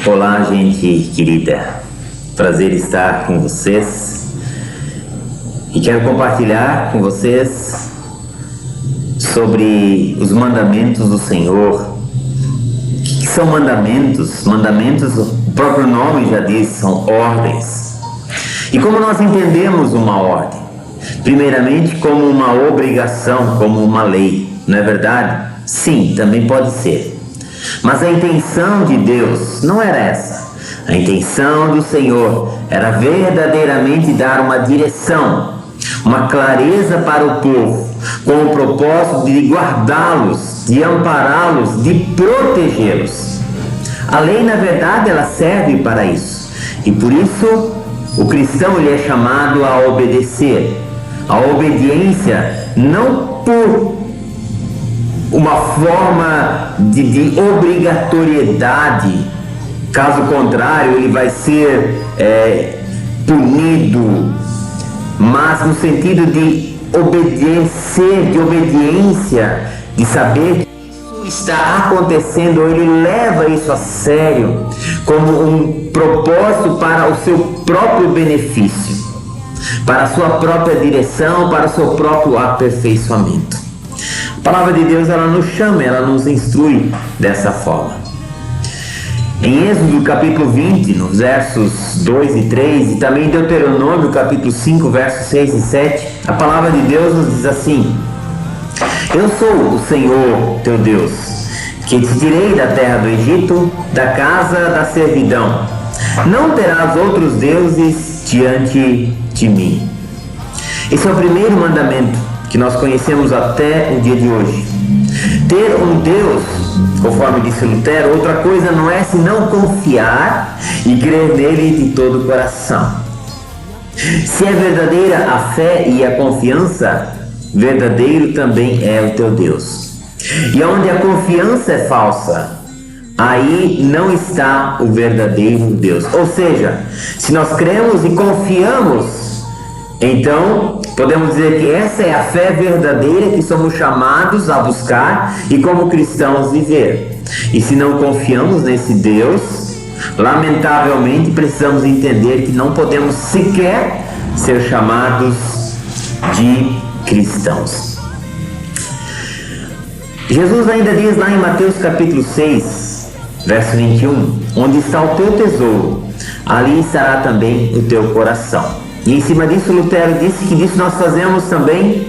Olá, gente querida, prazer estar com vocês e quero compartilhar com vocês sobre os mandamentos do Senhor. O que são mandamentos? Mandamentos, o próprio nome já diz, são ordens. E como nós entendemos uma ordem? Primeiramente como uma obrigação, como uma lei, não é verdade? Sim, também pode ser. Mas a intenção de Deus não era essa. A intenção do Senhor era verdadeiramente dar uma direção, uma clareza para o povo, com o propósito de guardá-los, de ampará-los, de protegê-los. A lei, na verdade, ela serve para isso. E por isso, o cristão ele é chamado a obedecer. A obediência não por uma forma de obrigatoriedade, caso contrário ele vai ser punido, mas no sentido de obedecer, de obediência, de saber que isso está acontecendo, ele leva isso a sério como um propósito para o seu próprio benefício, para a sua própria direção, para o seu próprio aperfeiçoamento. A palavra de Deus, ela nos chama, ela nos instrui dessa forma. Em Êxodo capítulo 20, nos versos 2 e 3, e também em Deuteronômio capítulo 5, versos 6 e 7, a palavra de Deus nos diz assim: Eu sou o Senhor teu Deus, que te tirei da terra do Egito, da casa da servidão. Não terás outros deuses diante de mim. Esse é o primeiro mandamento que nós conhecemos até o dia de hoje. Ter um Deus, conforme disse Lutero, outra coisa não é senão confiar e crer nele de todo o coração. Se é verdadeira a fé e a confiança, verdadeiro também é o teu Deus. E onde a confiança é falsa, aí não está o verdadeiro Deus. Ou seja, se nós cremos e confiamos, então podemos dizer que essa é a fé verdadeira que somos chamados a buscar e como cristãos viver. E se não confiamos nesse Deus, lamentavelmente precisamos entender que não podemos sequer ser chamados de cristãos. Jesus ainda diz lá em Mateus capítulo 6, verso 21, onde está o teu tesouro, ali estará também o teu coração. E em cima disso Lutero disse que disso nós fazemos também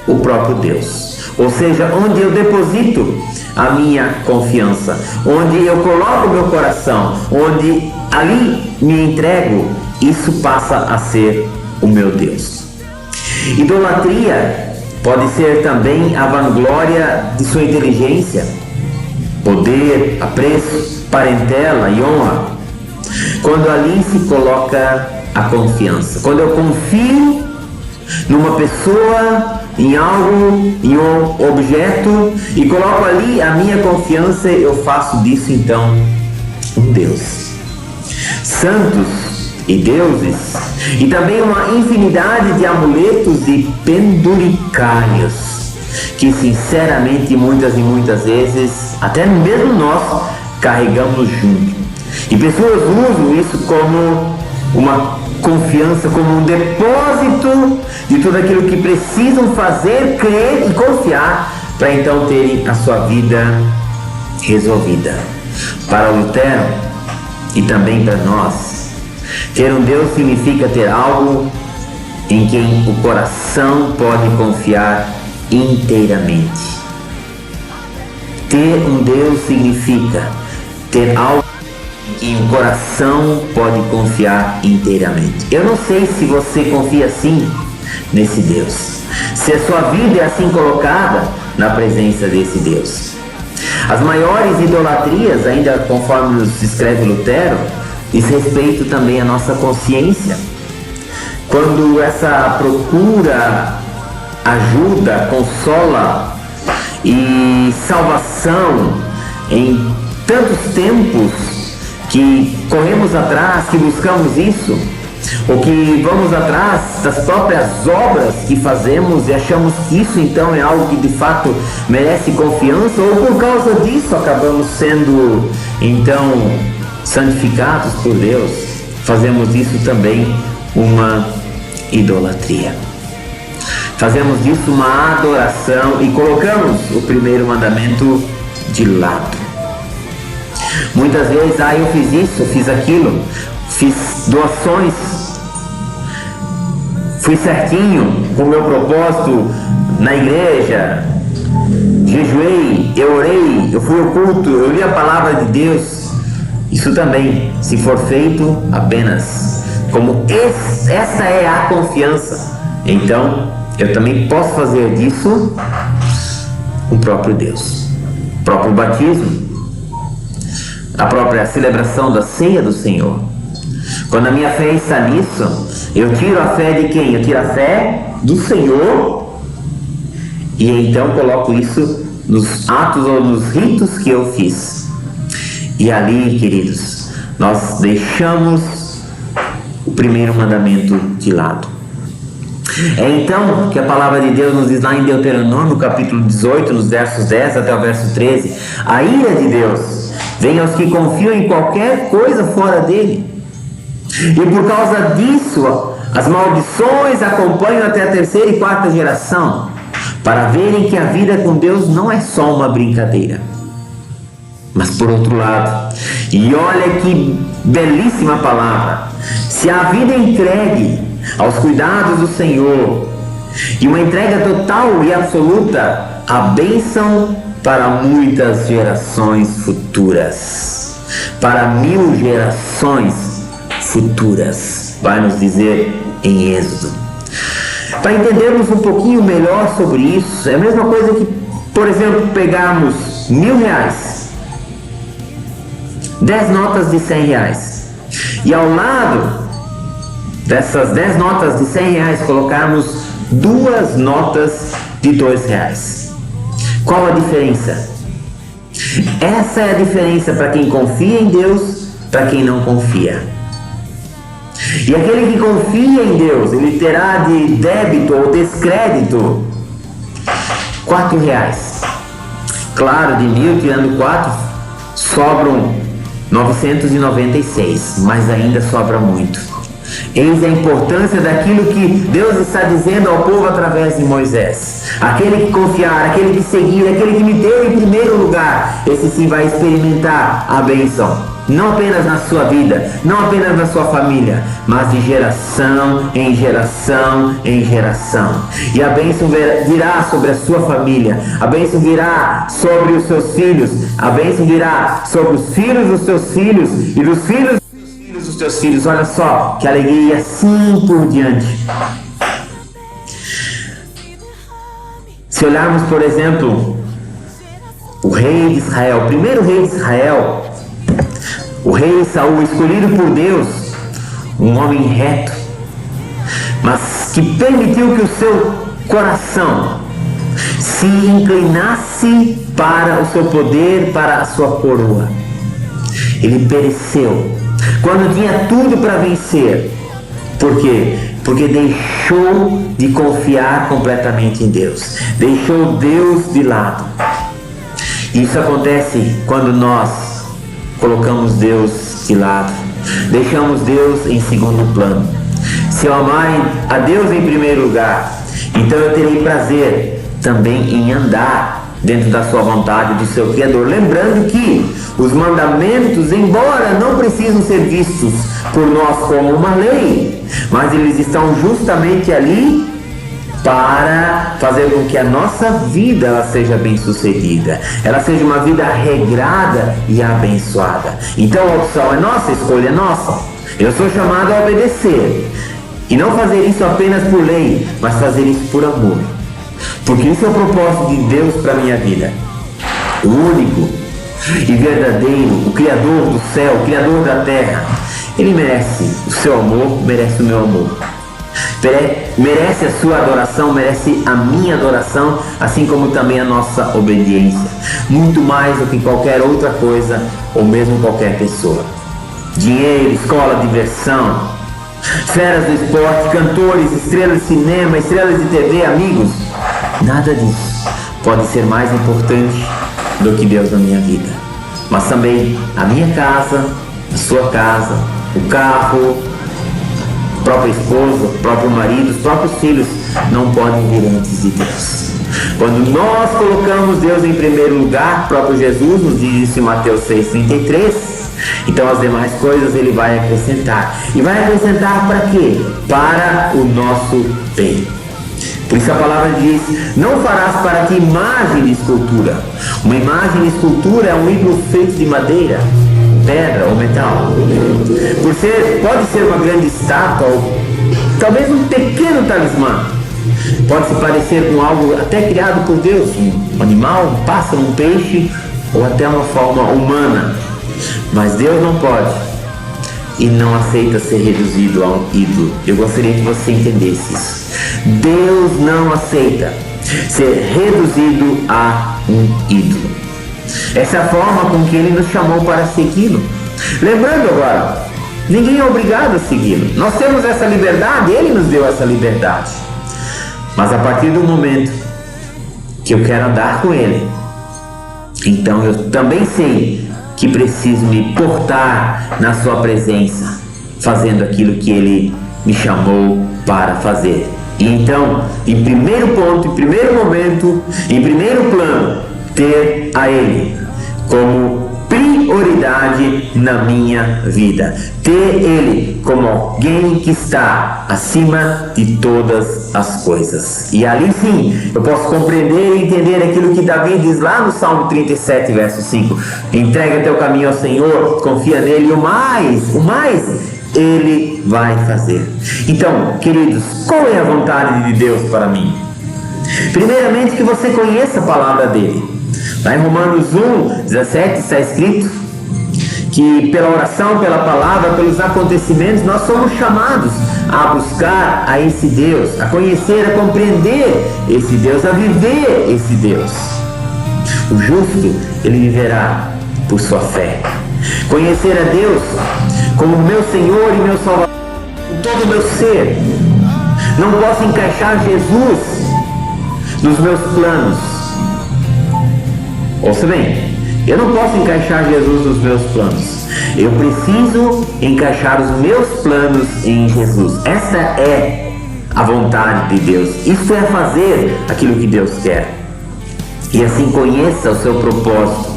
o próprio Deus. Ou seja, onde eu deposito a minha confiança, onde eu coloco o meu coração, onde ali me entrego, isso passa a ser o meu Deus. Idolatria pode ser também a vanglória de sua inteligência, poder, apreço, parentela e honra. Quando ali se coloca a confiança, quando eu confio numa pessoa, em algo, em um objeto e coloco ali a minha confiança, eu faço disso então um Deus. Santos e deuses e também uma infinidade de amuletos e penduricários que sinceramente muitas e muitas vezes até mesmo nós carregamos junto, e pessoas usam isso como uma confiança, como um depósito de tudo aquilo que precisam fazer, crer e confiar para então terem a sua vida resolvida. Para Lutero e também para nós, ter um Deus significa ter algo em quem o coração pode confiar inteiramente. Ter um Deus significa ter algo que o coração pode confiar inteiramente. Eu não sei se você confia assim nesse Deus, se a sua vida é assim colocada na presença desse Deus. As maiores idolatrias, ainda conforme nos escreve Lutero, diz respeito também à nossa consciência. Quando essa procura ajuda, consola e salvação em tantos tempos que corremos atrás, que buscamos isso, ou que vamos atrás das próprias obras que fazemos e achamos que isso então é algo que de fato merece confiança, ou por causa disso acabamos sendo então santificados por Deus, fazemos disso também uma idolatria. Fazemos disso uma adoração e colocamos o primeiro mandamento de lado. Muitas vezes, eu fiz isso, eu fiz aquilo, fiz doações, fui certinho com o meu propósito na igreja, jejuei, eu orei, eu fui ao culto, eu li a palavra de Deus. Isso também, se for feito apenas como essa é a confiança, então eu também posso fazer disso o próprio Deus, o próprio batismo, a própria celebração da ceia do Senhor. Quando a minha fé está nisso, eu tiro a fé de quem? Eu tiro a fé do Senhor e então coloco isso nos atos ou nos ritos que eu fiz. E ali, queridos, nós deixamos o primeiro mandamento de lado. É então que a palavra de Deus nos diz lá em Deuteronômio, capítulo 18, nos versos 10 até o verso 13: a ira de Deus vem aos que confiam em qualquer coisa fora dele. E por causa disso, as maldições acompanham até a terceira e quarta geração, para verem que a vida com Deus não é só uma brincadeira. Mas por outro lado, e olha que belíssima palavra, se a vida é entregue aos cuidados do Senhor, e uma entrega total e absoluta, a bênção para muitas gerações futuras, para 1000 gerações futuras, vai nos dizer em Êxodo. Para entendermos um pouquinho melhor sobre isso, é a mesma coisa que, por exemplo, pegarmos R$1.000, 10 notas de R$100, e ao lado dessas 10 notas de R$100 colocarmos 2 notas de R$2. Qual a diferença? Essa é a diferença para quem confia em Deus, para quem não confia. E aquele que confia em Deus, ele terá de débito ou descrédito R$4. Claro, de 1.000 tirando 4, sobram 996, mas ainda sobra muito. Eis a importância daquilo que Deus está dizendo ao povo através de Moisés. Aquele que confiar, aquele que seguir, aquele que me deu em primeiro lugar, esse sim vai experimentar a bênção. Não apenas na sua vida, não apenas na sua família, mas de geração em geração em geração. E a bênção virá sobre a sua família, a bênção virá sobre os seus filhos, a bênção virá sobre os filhos dos seus filhos e dos filhos dos teus filhos. Olha só que alegria, assim por diante. Se olharmos, por exemplo, o rei de Israel, o primeiro rei de Israel, o rei Saul, escolhido por Deus, um homem reto, mas que permitiu que o seu coração se inclinasse para o seu poder, para a sua coroa. Ele pereceu quando tinha tudo para vencer. Por quê? Porque deixou de confiar completamente em Deus, deixou Deus de lado. Isso acontece quando nós colocamos Deus de lado, deixamos Deus em segundo plano. Se eu amar a Deus em primeiro lugar, então eu terei prazer também em andar dentro da sua vontade, do seu Criador. Lembrando que os mandamentos, embora não precisam ser vistos por nós como uma lei, mas eles estão justamente ali para fazer com que a nossa vida ela seja bem sucedida, ela seja uma vida regrada e abençoada. Então a opção é nossa, a escolha é nossa. Eu sou chamado a obedecer e não fazer isso apenas por lei, mas fazer isso por amor, porque isso é o propósito de Deus para a minha vida. O único e verdadeiro, o Criador do céu, o Criador da terra, Ele merece o seu amor, merece o meu amor, merece a sua adoração, merece a minha adoração, assim como também a nossa obediência, muito mais do que qualquer outra coisa ou mesmo qualquer pessoa. Dinheiro, escola, diversão, feras do esporte, cantores, estrelas de cinema, estrelas de TV, amigos. Nada disso pode ser mais importante do que Deus na minha vida. Mas também a minha casa, a sua casa, o carro, a própria esposa, o próprio marido, os próprios filhos não podem vir antes de Deus. Quando nós colocamos Deus em primeiro lugar, o próprio Jesus nos diz isso em Mateus 6,33, então as demais coisas Ele vai acrescentar. E vai acrescentar para quê? Para o nosso bem. Por isso a palavra diz: não farás para ti imagem de escultura. Uma imagem de escultura é um ídolo feito de madeira, pedra ou metal. Pode ser uma grande estátua ou talvez um pequeno talismã. Pode se parecer com algo até criado por Deus, um animal, um pássaro, um peixe ou até uma forma humana. Mas Deus não pode e não aceita ser reduzido a um ídolo. Eu gostaria que você entendesse isso. Deus não aceita ser reduzido a um ídolo. Essa é a forma com que Ele nos chamou para segui-lo. Lembrando agora, ninguém é obrigado a segui-lo. Nós temos essa liberdade, Ele nos deu essa liberdade. Mas a partir do momento que eu quero andar com Ele, então eu também sei que preciso me portar na sua presença, fazendo aquilo que Ele me chamou para fazer. E então, em primeiro ponto, em primeiro momento, em primeiro plano, ter a Ele como prioridade na minha vida. Ter Ele como alguém que está acima de todas as coisas. E ali sim, eu posso compreender e entender aquilo que Davi diz lá no Salmo 37, verso 5. Entrega teu caminho ao Senhor, confia nele, e o mais Ele vai fazer. Então, queridos, qual é a vontade de Deus para mim? Primeiramente, que você conheça a palavra dele. Lá em Romanos 1:17 está escrito que pela oração, pela palavra, pelos acontecimentos, nós somos chamados a buscar a esse Deus, a conhecer, a compreender esse Deus, a viver esse Deus. O justo, ele viverá por sua fé. Conhecer a Deus como meu Senhor e meu Salvador, com todo o meu ser. Não posso encaixar Jesus nos meus planos. Ouça bem, eu não posso encaixar Jesus nos meus planos. Eu preciso encaixar os meus planos em Jesus. Essa é a vontade de Deus. Isso é fazer aquilo que Deus quer. E assim conheça o seu propósito.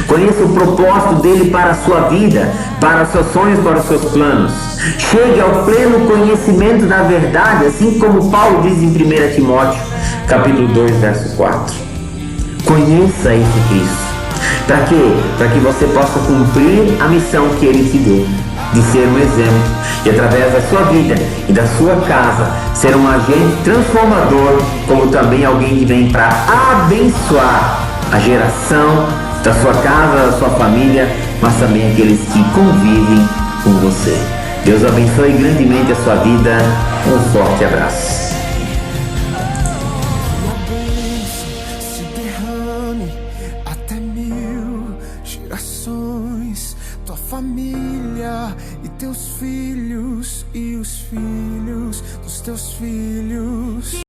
Conheça o propósito dele para a sua vida, para os seus sonhos, para os seus planos. Chegue ao pleno conhecimento da verdade, assim como Paulo diz em 1 Timóteo, capítulo 2, verso 4. Conheça esse Cristo. Para quê? Para que você possa cumprir a missão que Ele te deu, de ser um exemplo, e através da sua vida e da sua casa, ser um agente transformador, como também alguém que vem para abençoar a geração da sua casa, da sua família, mas também aqueles que convivem com você. Deus abençoe grandemente a sua vida. Um forte abraço. Tua família e teus filhos e os filhos dos teus filhos.